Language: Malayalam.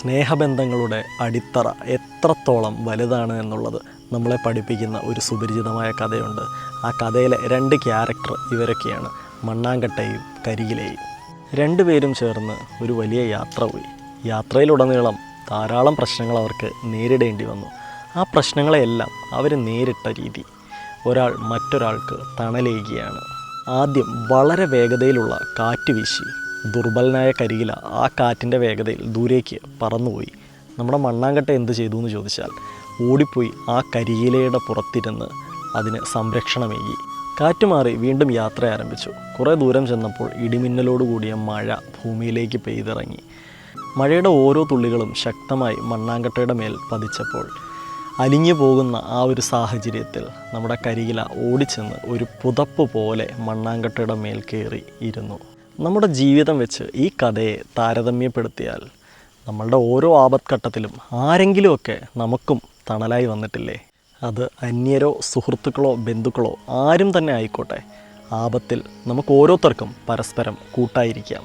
സ്നേഹബന്ധങ്ങളുടെ അടിത്തറ എത്രത്തോളം വലുതാണ് എന്നുള്ളത് നമ്മളെ പഠിപ്പിക്കുന്ന ഒരു സുപരിചിതമായ കഥയുണ്ട്. ആ കഥയിലെ രണ്ട് ക്യാരക്ടർ ഇവരൊക്കെയാണ്, മണ്ണാങ്കട്ടയും കരിയിലയും. രണ്ടുപേരും ചേർന്ന് ഒരു വലിയ യാത്ര പോയി. യാത്രയിലുടനീളം ധാരാളം പ്രശ്നങ്ങൾ അവർക്ക് നേരിടേണ്ടി വന്നു. ആ പ്രശ്നങ്ങളെയെല്ലാം അവർ നേരിട്ട രീതി, ഒരാൾ മറ്റൊരാൾക്ക് തണലേകിയാണ്. ആദ്യം വളരെ വേഗതയിലുള്ള കാറ്റ് വീശി. ദുർബലനായ കരിയില ആ കാറ്റിൻ്റെ വേഗതയിൽ ദൂരേക്ക് പറന്നുപോയി. നമ്മുടെ മണ്ണാങ്കട്ട എന്ത് ചെയ്തു എന്ന് ചോദിച്ചാൽ, ഓടിപ്പോയി ആ കരിയിലയുടെ പുറത്തിരുന്ന് അതിന് സംരക്ഷണമേകി. കാറ്റ് മാറി വീണ്ടും യാത്ര ആരംഭിച്ചു. കുറേ ദൂരം ചെന്നപ്പോൾ ഇടിമിന്നലോട് കൂടിയ മഴ ഭൂമിയിലേക്ക് പെയ്തിറങ്ങി. മഴയുടെ ഓരോ തുള്ളികളും ശക്തമായി മണ്ണാങ്കട്ടയുടെ മേൽ പതിച്ചപ്പോൾ അലിഞ്ഞു പോകുന്ന ആ ഒരു സാഹചര്യത്തിൽ നമ്മുടെ കരിയില ഓടിച്ചെന്ന് ഒരു പുതപ്പ് പോലെ മണ്ണാങ്കട്ടയുടെ മേൽ കയറി ഇരുന്നു. നമ്മുടെ ജീവിതം വെച്ച് ഈ കഥയെ താരതമ്യപ്പെടുത്തിയാൽ നമ്മളുടെ ഓരോ ആപത്ഘട്ടത്തിലും ആരെങ്കിലുമൊക്കെ നമുക്കും തണലായി വന്നിട്ടില്ലേ? അത് അന്യരോ സുഹൃത്തുക്കളോ ബന്ധുക്കളോ ആരും തന്നെ ആയിക്കോട്ടെ, ആപത്തിൽ നമുക്ക് ഓരോരുത്തർക്കും പരസ്പരം കൂട്ടായിരിക്കാം.